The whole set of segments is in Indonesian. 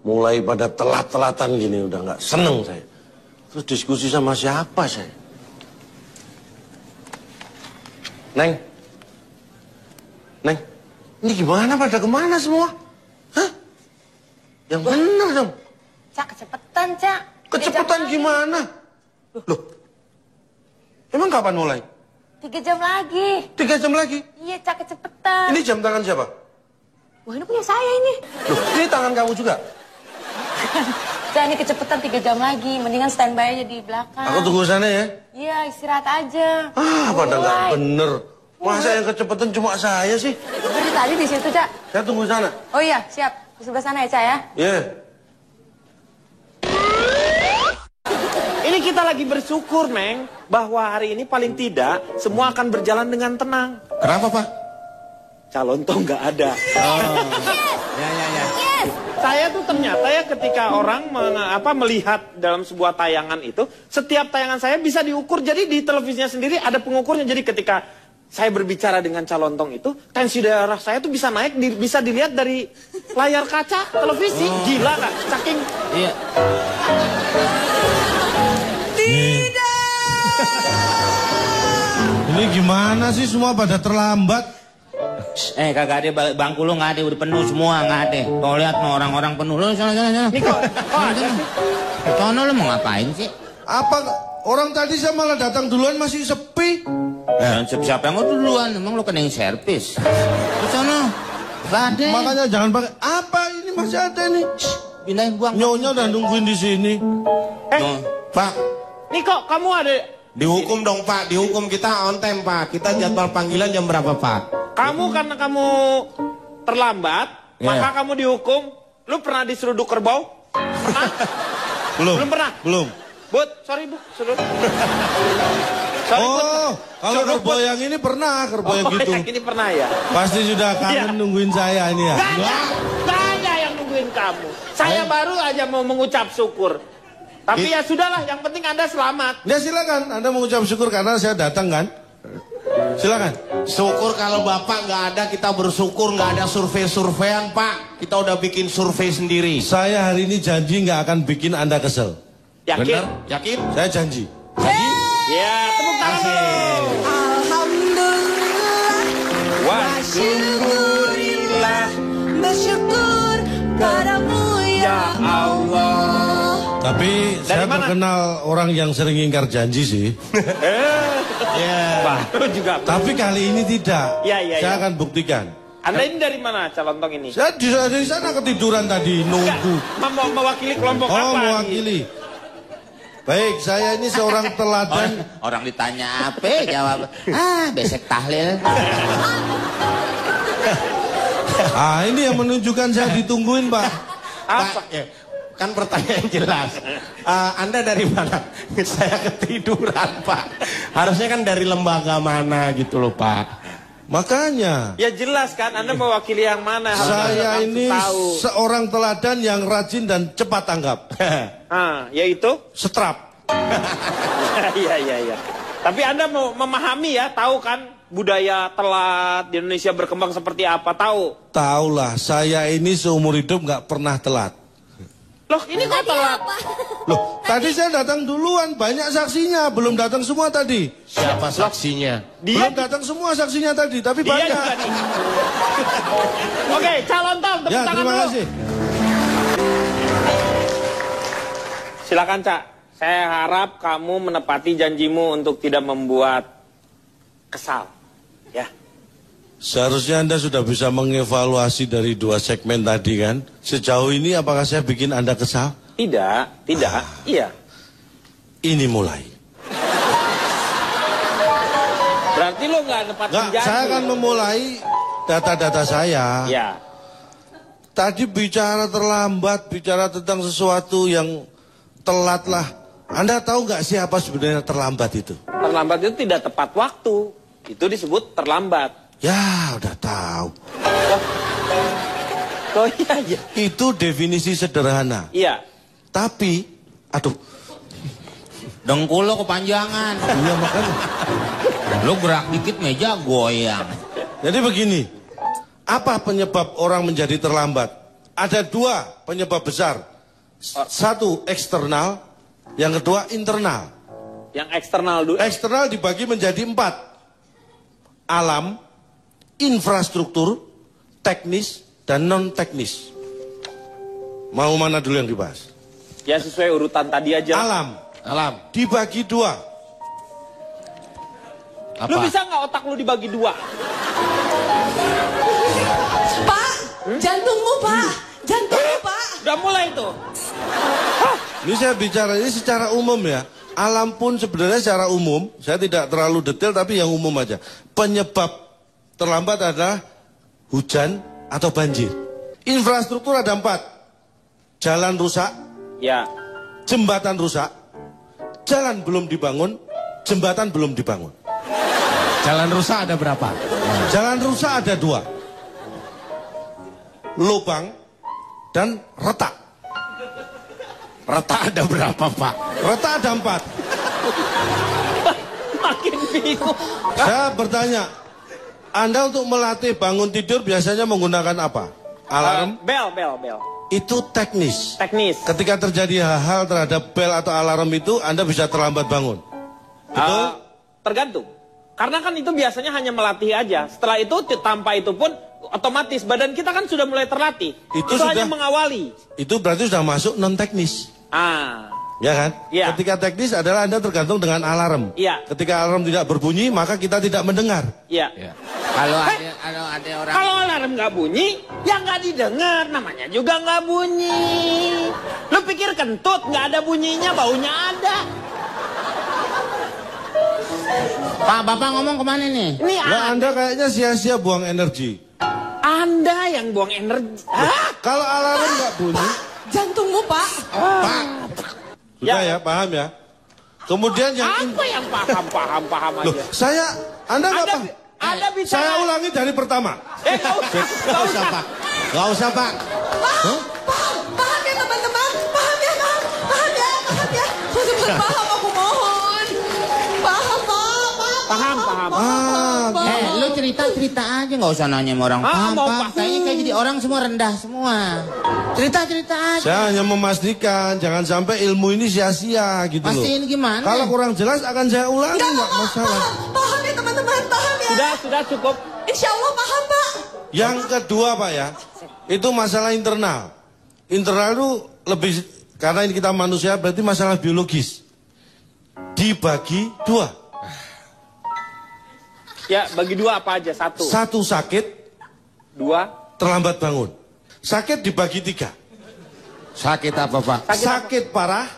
mulai pada telat-telatan gini udah nggak seneng saya. Terus diskusi sama siapa saya? Neng, Neng, ini gimana pada kemana semua? Hah? Yang bener dong. Cak, kecepetan, Cak. Kecepetan gimana? Loh, emang kapan mulai? 3 jam lagi. 3 jam lagi? Iya, Cak, kecepetan. Ini jam tangan siapa? Wah, ini punya saya ini. Loh, ini tangan kamu juga? Cak, ini kecepetan 3 jam lagi. Mendingan standby aja di belakang. Aku tunggu sana ya. Iya, istirahat aja. Pada nggak bener. Masa yang kecepatan cuma saya sih? Dari tadi di situ, Cak. Saya tunggu sana. Oh iya, siap. Di sebelah sana ya, Cak ya? Iya. Ini kita lagi bersyukur, Neng, bahwa hari ini paling tidak semua akan berjalan dengan tenang. Kenapa, Pak? Calon toh nggak ada. Oh. Ya. Yes! Saya tuh ternyata ya ketika orang melihat dalam sebuah tayangan itu, setiap tayangan saya bisa diukur. Jadi di televisinya sendiri ada pengukurnya. Jadi ketika saya berbicara dengan calon tong itu, tensi darah saya tuh bisa naik, bisa dilihat dari layar kaca televisi. Gila nggak? Saking... Iya. Ini gimana sih semua pada terlambat? Kagak ada bangku lu, nggak ada, udah penuh semua, nggak ada. Tuh lihat no, orang-orang penuh. Lu sana. Ini kok ada sih? Sono lu mau ngapain sih? Apa orang tadi saya malah datang duluan masih sepi? Siapa yang duluan? Emang lu kena yang servis. Ke sono. Nggak ada. Makanya jangan pakai. Apa ini masih ada nih? Pindahin buang. Nyonya udah nungguin di sini. Pak, Nih kok kamu ada... dihukum dong Pak, dihukum kita on time Pak. Kita jadwal panggilan jam berapa Pak? Kamu karena kamu terlambat, maka kamu dihukum. Lu pernah diseruduk kerbau? Pernah? Belum pernah? Belum. Bud, sorry Bu, seruduk. Sorry, Bud. Kalau kerbau yang ini pernah, kerbau yang gitu. Yang ini pernah ya? Pasti sudah kangen nungguin saya ini ya. Gak ada yang nungguin kamu. Saya baru aja mau mengucap syukur. Tapi ya sudahlah, yang penting Anda selamat. Ya silakan, Anda mengucap syukur karena saya datang kan. Silakan. Syukur kalau Bapak nggak ada, kita bersyukur nggak ada survei-surveian Pak. Kita udah bikin survei sendiri. Saya hari ini janji nggak akan bikin Anda kesel. Yakin? Bener? Yakin? Saya janji. Ya, tepuk tangan dulu. Alhamdulillah. Wa syukurillah. Bersyukur padamu ya Allah. Tapi saya mana? terkenal orang yang sering ingkar janji sih. Baru juga. Tapi kali ini tidak. Iya. Saya akan buktikan. Anda ini dari mana calon tong ini? Saya di sana ketiduran tadi nunggu. Mau mewakili kelompok apa? Mewakili. Baik, saya ini seorang teladan. Orang ditanya apa, jawab. Besek tahlil. Ini yang menunjukkan saya ditungguin, Pak. Apa? Pak, kan pertanyaan jelas. Anda dari mana? Saya ketiduran Pak. Harusnya kan dari lembaga mana gitu loh Pak. Makanya. Ya jelas kan, Anda mewakili yang mana? Saya ini tahu. seorang teladan yang rajin dan cepat tanggap. Yaitu? Setrap. Iya. Tapi Anda mau memahami ya, tahu kan budaya telat di Indonesia berkembang seperti apa, tahu? Taulah, saya ini seumur hidup nggak pernah telat. Loh, ini kok telat? Loh, tadi saya datang duluan, banyak saksinya, belum datang semua tadi. Siapa saksinya? Belum datang semua saksinya tadi, tapi Dia banyak. juga nih. Oke, calon tong, tepuk Ya, tangan terima dulu. kasih. Silakan Cak, saya harap kamu menepati janjimu untuk tidak membuat kesal. Ya. Seharusnya Anda sudah bisa mengevaluasi dari 2 segmen tadi kan. Sejauh ini apakah saya bikin Anda kesal? Tidak, iya. Ini mulai. Berarti lo nggak nepatin janji. Saya akan memulai data-data saya. Ya. Tadi bicara terlambat, bicara tentang sesuatu yang telat lah. Anda tahu nggak siapa sebenarnya terlambat itu? Terlambat itu tidak tepat waktu. Itu disebut terlambat. Ya, udah tahu. Oh iya. Itu definisi sederhana. Iya. Tapi, aduh. Dengkul lo kepanjangan. Iya makanya. Lo gerak dikit meja goyang. Jadi begini, apa penyebab orang menjadi terlambat? ada dua penyebab besar. Satu eksternal, yang kedua internal. Yang eksternal dulu. Eksternal dibagi menjadi 4. Alam, infrastruktur, teknis, dan non-teknis. Mau mana dulu yang dibahas? Ya sesuai urutan tadi aja. Alam dibagi 2. Lu bisa nggak otak lu dibagi 2? Pak, jantungmu Pak, jantungmu Pak. Udah mulai tuh. Ini saya bicara ini secara umum ya. Alam pun sebenarnya secara umum, saya tidak terlalu detail tapi yang umum aja. Penyebab terlambat adalah hujan atau banjir. Infrastruktur ada 4. Jalan rusak, Ya. jembatan rusak, jalan belum dibangun, jembatan belum dibangun. Jalan rusak ada berapa? Jalan rusak ada 2. Lubang dan retak. Retak ada berapa, Pak? Retak ada 4. Makin bingung. Saya bertanya, Anda untuk melatih bangun tidur biasanya menggunakan apa? Alarm? Bel. Itu teknis. Teknis. Ketika terjadi hal-hal terhadap bel atau alarm itu, Anda bisa terlambat bangun. Betul? Tergantung. Karena kan itu biasanya hanya melatih aja. Setelah itu tanpa itu pun otomatis badan kita kan sudah mulai terlatih. Itu hanya mengawali. Itu berarti sudah masuk non teknis. Ya kan? Iya. Ketika teknis adalah Anda tergantung dengan alarm. Iya. Ketika alarm tidak berbunyi, maka kita tidak mendengar. Iya. Kalau ada orang Kalau alarm nggak bunyi, ya nggak didengar. Namanya juga nggak bunyi. Lu pikir kentut nggak ada bunyinya, baunya ada. Pak, Bapak ngomong kemana nih? Ini Lah Anda kayaknya sia-sia buang energi. Anda yang buang energi. Hah? Kalau alarm nggak bunyi, Jantungmu Pak. Pak. Sudah ya, paham ya. Kemudian yang Apa yang paham Loh, aja. Anda nggak paham. Ada bicara. Saya ulangi dari pertama. Nggak usah. Pak. Gak usah, Pak. Paham ya teman-teman? Paham ya? Paham aku mohon. Paham Pak. Paham. Lu cerita aja, nggak usah nanya sama orang. Paham, mau Pak. paham. Kayaknya kayak jadi orang semua rendah semua. Cerita aja. Saya hanya memastikan jangan sampai ilmu ini sia-sia gitu loh. Pastiin gimana? Kalau kurang jelas akan saya ulangi, nggak masalah. Paham ya teman-teman? Paham ya? Sudah cukup. Insya Allah paham Pak. Yang kedua Pak ya, itu masalah internal. Internal itu lebih, karena ini kita manusia berarti masalah biologis. Dibagi 2. Ya, bagi 2 apa aja? 1. 1 sakit, 2. terlambat bangun. Sakit dibagi 3. Sakit apa, Pak? Sakit parah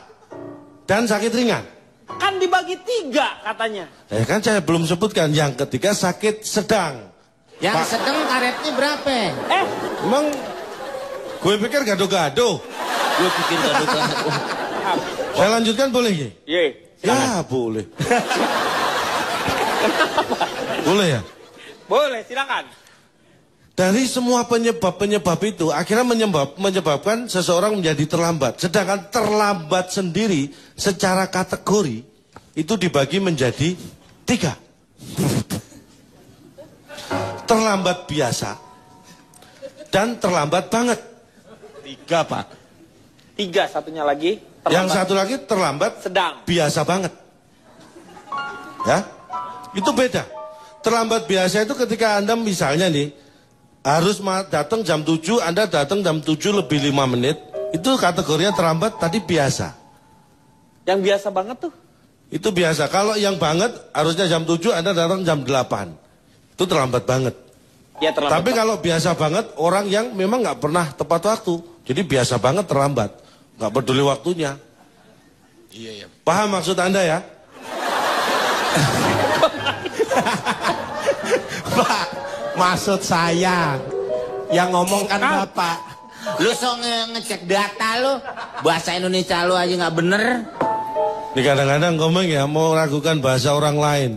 dan sakit ringan. Kan dibagi 3 katanya. Kan saya belum sebutkan. Yang ketiga sakit sedang. Yang sedang karetnya berapa? Emang gue pikir gado-gado. Gue pikir gado-gado. Saya lanjutkan boleh ya? Ye. Ya boleh. Boleh ya? Boleh, silakan. Dari semua penyebab itu akhirnya menyebabkan seseorang menjadi terlambat. Sedangkan terlambat sendiri secara kategori itu dibagi menjadi 3. Terlambat biasa dan terlambat banget. 3, Pak. 3 satunya lagi. Yang satu lagi terlambat sedang. biasa banget. Ya, itu beda. Terlambat biasa itu ketika Anda misalnya nih harus datang jam 7, Anda datang jam 7 lebih 5 menit, itu kategorinya terlambat tadi biasa. Yang biasa banget tuh? Itu biasa. Kalau yang banget harusnya jam 7, Anda datang jam 8. Itu terlambat banget. Ya terlambat. Tapi kalau biasa banget, orang yang memang nggak pernah tepat waktu. Jadi biasa banget terlambat. Nggak peduli waktunya. Iya. Paham maksud Anda ya? Pak, maksud saya yang ngomong kan Bapak. Lu sok ngecek data lu, bahasa Indonesia lu aja nggak bener. Ini kadang-kadang ngomong ya mau ragukan bahasa orang lain.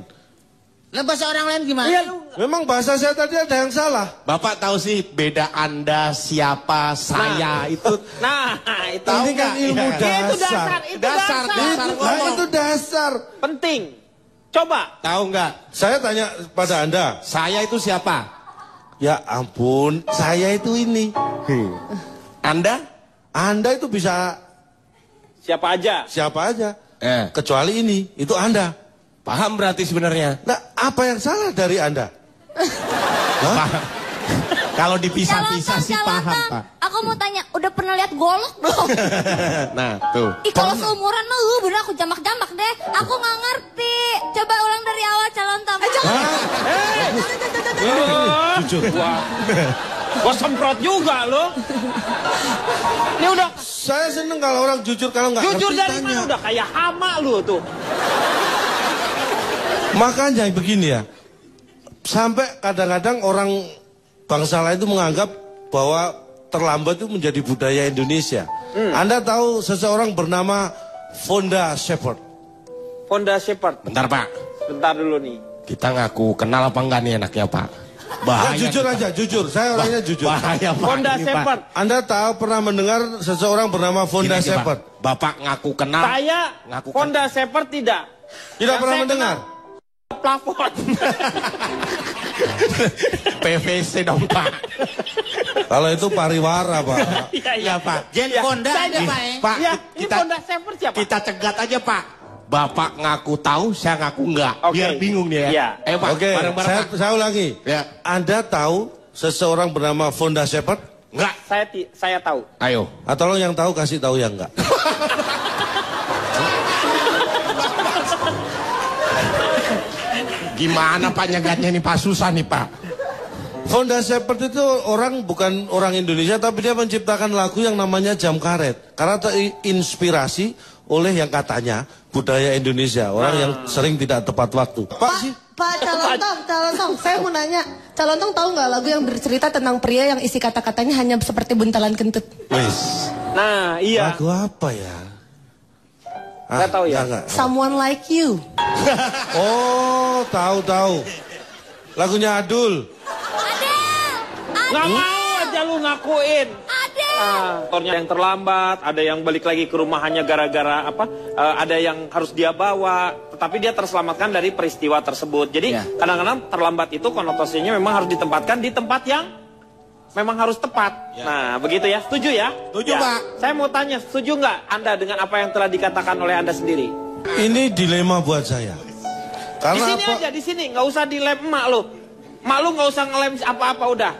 Lah bahasa orang lain gimana? Iya lu. Memang bahasa saya tadi ada yang salah. Bapak tahu sih beda Anda, siapa, saya itu. Nah, itu. Tahu Ini kan nggak? ilmu Iya. dasar. Itu dasar. Dasar ngomong. Itu dasar. Penting. Coba. Tahu nggak? Saya tanya pada Anda. Saya itu siapa? Ya ampun, saya itu ini. Anda? Anda itu bisa Siapa aja? siapa aja. Kecuali ini, itu Anda. Paham berarti sebenarnya. Nah, apa yang salah dari Anda? Paham. Kalau dipisah-pisah sih paham, Pak. Aku mau tanya, udah pernah lihat golok belum? Nah, tuh. Ih, kalau seumuran bener aku jamak-jamak deh. Aku nggak ngerti. Coba ulang dari awal Calontong. Jujur. Gua semprot juga lo. Ini udah Saya seneng kalau orang jujur, kalau nggak jujur ngerti dari tanya. mana udah kayak hama lu tuh. Makanya begini ya, sampai kadang-kadang orang bangsa lain itu menganggap bahwa terlambat itu menjadi budaya Indonesia. Anda tahu seseorang bernama Fonda Shepherd? Honda Shepherd. Bentar, Pak. Bentar dulu nih. Kita ngaku kenal apa enggak nih enaknya, Pak? Nah, jujur aja, jujur. Saya orangnya jujur. Bahaya, Pak. Honda ini, Pak. Shepherd. Anda tahu pernah mendengar seseorang bernama Fonda Gini, Shepherd? Pak. Bapak ngaku kenal. Saya ngaku Honda Shepherd tidak. Tidak Yang pernah saya mendengar? kenal plafon. PVC dong, Pak. Kalau itu pariwara, Pak. Iya, Pak. Jen Ya, Honda saya ada di- Pak ya? Pak, Iya, ini kita Honda Shepherd siapa? kita cegat aja, Pak. Bapak ngaku tahu, saya ngaku enggak. Oke. Biar bingung dia Iya. ya. Pak, Oke, bareng-bareng, Pak. saya ulangi. Ya. Anda tahu seseorang bernama Fonda Shepherd? Enggak. Saya tahu. Ayo. Atau tolong yang tahu kasih tahu yang enggak. Gimana Pak nyegatnya nih, Pak? Susah nih, Pak. Fonda Shepherd itu bukan orang Indonesia, tapi dia menciptakan lagu yang namanya Jam Karet. Karena terinspirasi oleh yang katanya budaya Indonesia, orang yang sering tidak tepat waktu. Pak sih, Pak Calontong, saya mau nanya, Calontong tahu nggak lagu yang bercerita tentang pria yang isi kata-katanya hanya seperti buntalan kentut? wis. Nah, iya. Lagu apa ya? Nggak tahu ya? Enggak. Someone like you. Oh, tahu. Lagunya Adul. Nggak mau aja lu ngakuin. Motornya yang terlambat, ada yang balik lagi ke rumah hanya gara-gara apa? Ada yang harus dia bawa, tetapi dia terselamatkan dari peristiwa tersebut. Jadi kadang-kadang terlambat itu konotasinya memang harus ditempatkan di tempat yang memang harus tepat. Nah, begitu ya. Setuju ya? Setuju, Ya. Pak. Saya mau tanya, setuju nggak Anda dengan apa yang telah dikatakan oleh Anda sendiri? Ini dilema buat saya. Di Karena sini aja, di sini, nggak usah dilem emak lu. Emak lu nggak usah ngelem apa-apa udah.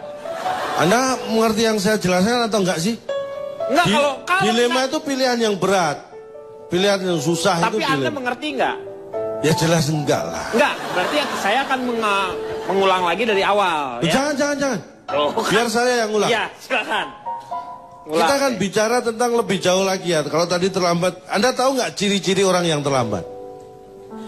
Anda mengerti yang saya jelaskan atau enggak sih? Enggak, kalau dilema bisa- itu pilihan yang berat. Pilihan yang susah tapi itu Anda dilema. mengerti nggak? Ya jelas enggak lah. Enggak, berarti saya akan mengulang lagi dari awal. Ya? Jangan. Oh, Biar saya yang ulang. Ya, silakan. Kita akan bicara tentang lebih jauh lagi ya. Kalau tadi terlambat, Anda tahu nggak ciri-ciri orang yang terlambat?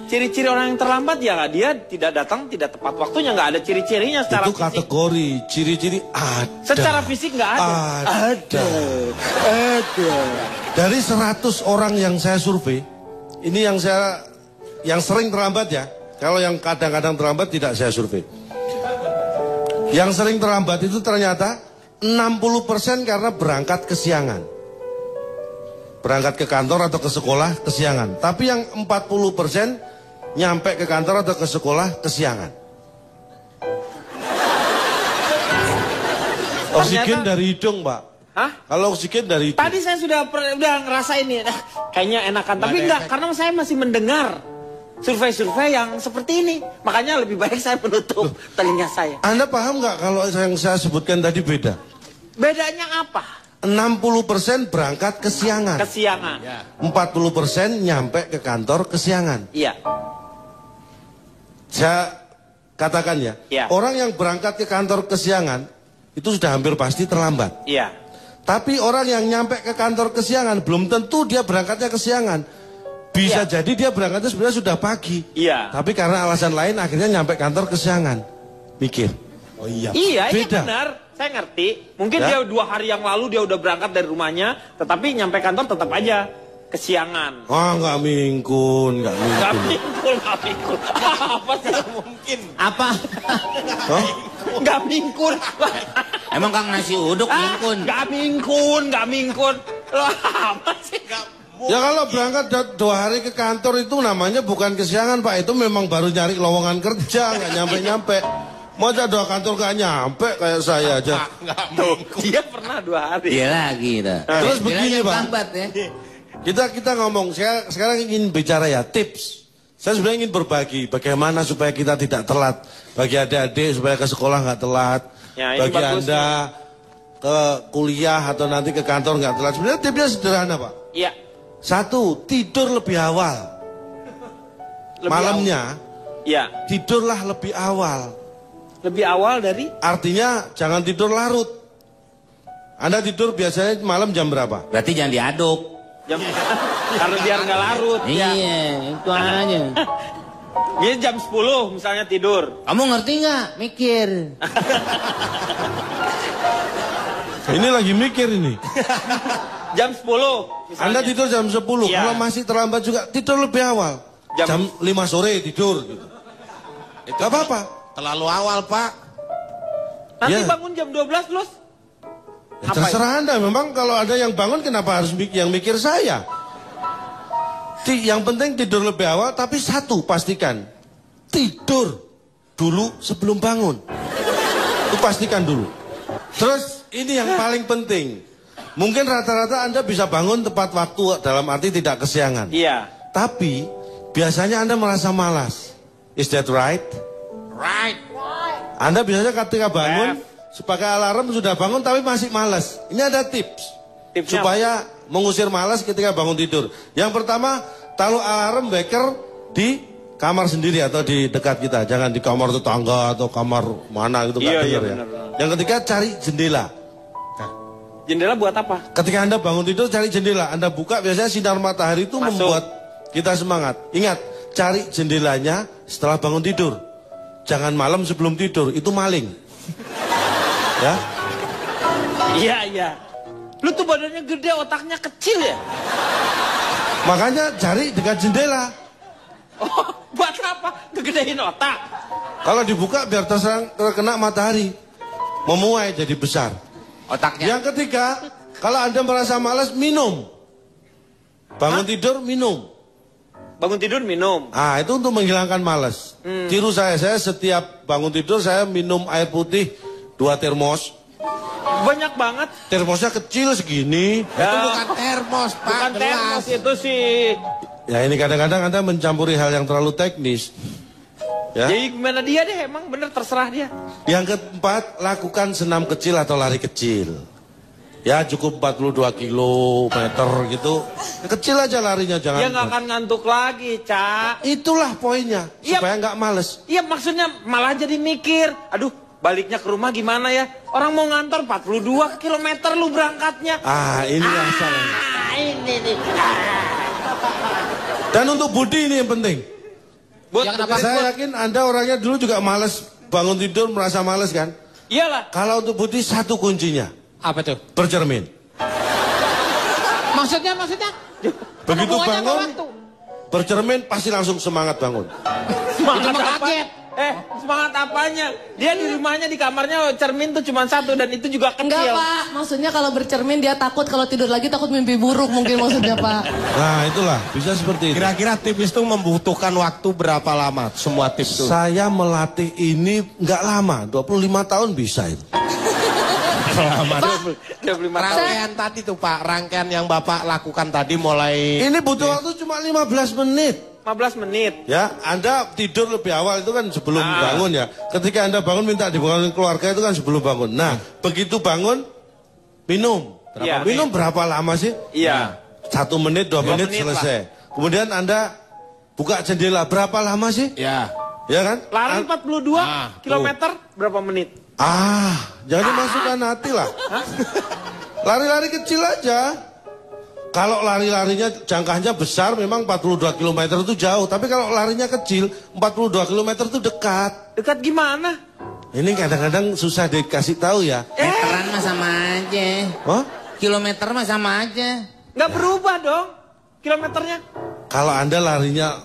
Ciri-ciri orang yang terlambat ya dia tidak datang tidak tepat waktunya, nggak ada ciri-cirinya secara Itu fisik. kategori, ciri-ciri ada. Secara fisik nggak ada. Ada. Dari 100 orang yang saya survei, ini yang sering terlambat ya. Kalau yang kadang-kadang terlambat tidak saya survei. Yang sering terlambat itu ternyata 60% karena berangkat kesiangan. Berangkat ke kantor atau ke sekolah kesiangan. Tapi yang 40% nyampe ke kantor atau ke sekolah kesiangan. Oksigen dari hidung, Pak. Hah? Kalau oksigen dari hidung. Tadi saya sudah ngerasain nih, kayaknya enakan. Tapi enggak, karena saya masih mendengar survei-survei yang seperti ini. Makanya lebih baik saya menutup telinga saya. Anda paham nggak kalau yang saya sebutkan tadi beda? Bedanya apa? 60% berangkat kesiangan. Kesiangan. 40% nyampe ke kantor kesiangan. Iya. Saya katakan ya, Ya. orang yang berangkat ke kantor kesiangan itu sudah hampir pasti terlambat. Iya. Tapi orang yang nyampe ke kantor kesiangan belum tentu dia berangkatnya kesiangan. Bisa Ya. jadi dia berangkatnya sebenarnya sudah pagi. Iya. Tapi karena alasan lain akhirnya nyampe kantor kesiangan. Mikir. Oh iya. Iya, iya Beda. benar. Saya ngerti. Mungkin Ya. dia 2 hari yang lalu dia udah berangkat dari rumahnya, tetapi nyampe kantor tetap aja kesiangan. Oh nggak mingkun, nggak Gak mingkun. mingkul. Apa sih mungkin? Apa? Hah? Gak mingkun. Emang Kang nasi uduk mingkun? Gak mingkun. Lo apa sih? Ya kalau berangkat 2 hari ke kantor itu namanya bukan kesiangan Pak. Itu memang baru nyari lowongan kerja, nggak nyampe-nyampe. Masa 2 kantor gak nyampe kayak saya aja. Dia pernah 2 hari. Dia lagi dah. Terus begini, Pak. Lambat ya. Kita ngomong, saya sekarang ingin bicara ya, tips. Saya sebenarnya ingin berbagi bagaimana supaya kita tidak telat. Bagi adik-adik supaya ke sekolah nggak telat. Ya, bagi bagus, Anda ke kuliah atau nanti ke kantor nggak telat. Sebenarnya tipsnya sederhana, Pak. Iya. 1, tidur lebih awal. Malamnya, Iya. tidurlah lebih awal. Lebih awal dari? Artinya jangan tidur larut. Anda tidur biasanya malam jam berapa? Berarti jangan diaduk. Karena biar nggak larut. Iya, itu aja. Dia jam 10 misalnya tidur. Kamu ngerti nggak? Mikir. Ini lagi mikir ini. Jam 10 misalnya. Anda tidur jam 10, Iya. kalau masih terlambat juga tidur lebih awal. Jam 5 sore tidur gitu. Gak apa-apa. Terlalu awal, Pak. Nanti Ya. bangun jam 12 terus. Ya, terserah Anda, memang kalau ada yang bangun kenapa harus yang mikir saya? Yang penting tidur lebih awal, tapi 1 pastikan. Tidur dulu sebelum bangun. Itu pastikan dulu. Terus ini yang paling penting. Mungkin rata-rata Anda bisa bangun tepat waktu dalam arti tidak kesiangan. Iya. Tapi biasanya Anda merasa malas. Is that right? Right. Anda biasanya ketika bangun sebagai alarm sudah bangun tapi masih malas. Ini ada tips. Tipsnya Supaya mengusir malas ketika bangun tidur. Yang pertama, taruh alarm wecker di kamar sendiri atau di dekat kita. Jangan di kamar tetangga atau kamar mana gitu. Iya, nggak iya, dengar ya. benar. Yang ketiga, cari jendela. Jendela buat apa? Ketika Anda bangun tidur, cari jendela. Anda buka, biasanya sinar matahari itu Masuk. membuat kita semangat. Ingat, cari jendelanya setelah bangun tidur. Jangan malam sebelum tidur, itu maling. Ya, Iya, iya. Lu tuh badannya gede, otaknya kecil ya? makanya cari dekat jendela. Oh, buat apa? Ngegedein otak. Kalau dibuka biar terkena matahari, memuai jadi besar. Otaknya. Yang ketiga, kalau Anda merasa malas, minum. Bangun tidur, minum. Bangun tidur minum. Ah, itu untuk menghilangkan malas. Tiru saya setiap bangun tidur saya minum air putih 2 termos. Banyak banget. Termosnya kecil segini. Itu bukan termos, Pak. Bukan termos gelas. itu sih. Ya ini kadang-kadang Anda mencampuri hal yang terlalu teknis. Ya. Jadi gimana dia deh, emang bener terserah dia. Yang keempat, lakukan senam kecil atau lari kecil. Ya cukup 42 kilometer gitu. Kecil aja larinya, jangan. Dia nggak akan ngantuk lagi, Cak. Itulah poinnya, Iya. supaya nggak males. Iya maksudnya malah jadi mikir. Aduh, baliknya ke rumah gimana ya? Orang mau ngantor 42 kilometer lu berangkatnya. Ah, ini yang salah. Ini nih. Dan untuk Budi ini yang penting. Buat Saya yakin Anda orangnya dulu juga males bangun tidur, merasa males kan? Iyalah. Kalau untuk Budi 1 kuncinya, Apa tuh? bercermin. Maksudnya? Begitu hubungannya sama bangun, waktu? bercermin pasti langsung semangat bangun. Semangat Itu mah apa? kaget. Semangat apanya? Dia di rumahnya, di kamarnya cermin tuh cuma 1 dan itu juga kecil. Enggak Pak, maksudnya kalau bercermin dia takut kalau tidur lagi takut mimpi buruk mungkin maksudnya Pak. Nah itulah, bisa seperti itu. Kira-kira tips itu membutuhkan waktu berapa lama? Semua tips itu. Saya melatih ini nggak lama, 25 tahun bisa itu. Rangkaian tadi tuh Pak, rangkaian yang Bapak lakukan tadi mulai... Ini butuh waktu cuma 15 menit. 15 menit. Ya, Anda tidur lebih awal itu kan sebelum bangun ya. Ketika Anda bangun minta dibangunin keluarga itu kan sebelum bangun. Nah, begitu bangun, minum. Iya. Minum berapa lama sih? Iya. 1 menit, 2 menit menit selesai. Kemudian Anda buka jendela, berapa lama sih? Ya. Ya kan? Lari 42 kilometer berapa menit? Jangan dimasukkan hati lah. Lari-lari kecil aja. Kalau lari-larinya jangkanya besar memang 42 km itu jauh. Tapi kalau larinya kecil 42 km itu dekat. Dekat gimana? Ini kadang-kadang susah dikasih tahu ya. Meteran mah sama aja. Hah? Kilometer mah sama aja. Nggak berubah dong kilometernya. Kalau Anda larinya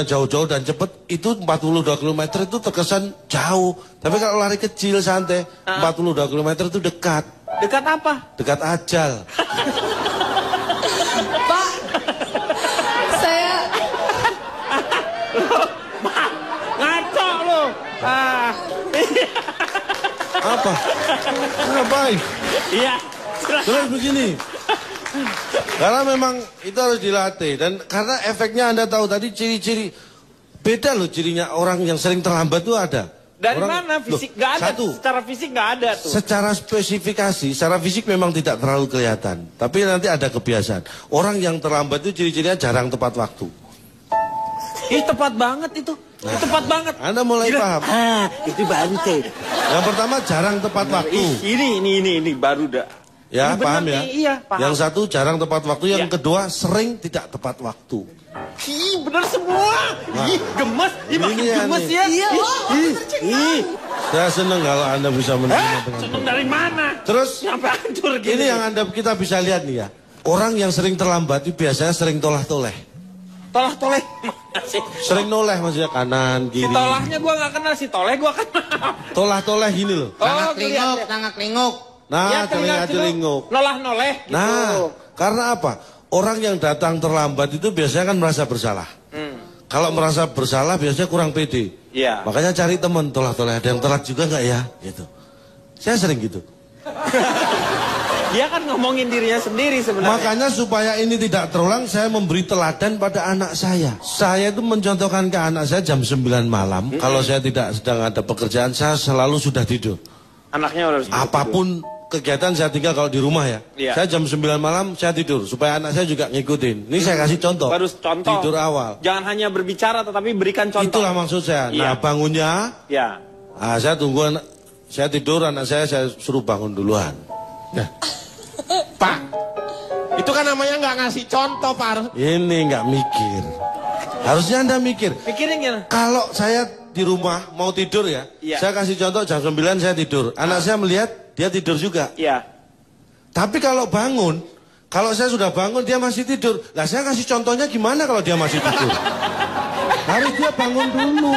jauh-jauh dan cepat, itu 42 km itu terkesan jauh. Tapi kalau lari kecil santai, 42 km itu dekat. Dekat apa? Dekat ajal. Pak, saya Ngaco lo. live. Iya. Terus begini. Karena memang itu harus dilatih. Dan karena efeknya Anda tahu tadi ciri-ciri. Beda loh cirinya orang yang sering terlambat itu ada. Dari orang, mana fisik? Gak ada. Satu. Secara fisik gak ada tuh. Secara spesifikasi, secara fisik memang tidak terlalu kelihatan. Tapi nanti ada kebiasaan. Orang yang terlambat itu ciri-cirinya jarang tepat waktu. Ih, tepat banget itu. Tepat banget. Anda mulai paham. Itu baru tuh. Yang pertama jarang tepat waktu. Ini baru dah. Ya, Ini paham bener ya. nih, iya, paham. Yang satu jarang tepat waktu, yang Iya. kedua sering tidak tepat waktu. Ih, bener semua. Ih, gemes. Ih, makin Ini ya gemes nih. ya. Iya, Ih, Ih, saya senang kalau Anda bisa menerima dengan seneng dari mana? Terus Sampai hancur gini. ini yang kita bisa lihat nih ya. Orang yang sering terlambat itu biasanya sering tolah-toleh. Tolah-toleh. Sering noleh maksudnya kanan, Si kiri. tolahnya gua gak kenal, si toleh gua kenal. Tolah-toleh gini loh. Tangak kelihatan. kelinguk, tangak kelinguk. Nah, Ya, telinga celinguk. Nolah-noleh gitu. Nah, karena apa? Orang yang datang terlambat itu biasanya kan merasa bersalah. Kalau merasa bersalah biasanya kurang pede. Iya. Makanya cari teman tolah-toleh. Ada yang telat juga nggak ya? Gitu. Saya sering gitu. Dia kan ngomongin dirinya sendiri sebenarnya. Makanya supaya ini tidak terulang, saya memberi teladan pada anak saya. Saya itu mencontohkan ke anak saya jam 9 malam. Kalau saya tidak sedang ada pekerjaan, saya selalu sudah tidur. Anaknya udah Apapun kegiatan saya tinggal kalau di rumah ya. Iya. Saya jam 9 malam saya tidur. Supaya anak saya juga ngikutin. Ini saya kasih contoh. Baru contoh. Tidur awal. Jangan hanya berbicara tetapi berikan contoh. Itulah maksud saya. Iya. Nah bangunnya, Ya. saya tunggu saya tidur, anak saya suruh bangun duluan. Nah, Pak, itu kan namanya nggak ngasih contoh, Pak. Ini nggak mikir. Harusnya Anda mikir. Pikirin gimana? Kalau saya di rumah mau tidur ya, Iya. saya kasih contoh jam 9 saya tidur. Anak saya melihat dia tidur juga. Iya. Tapi kalau bangun, kalau saya sudah bangun dia masih tidur. Lah saya kasih contohnya gimana kalau dia masih tidur? Harus dia bangun dulu.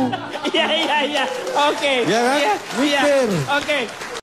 Iya. Oke. Ya kan? Iya. Mikir. Oke.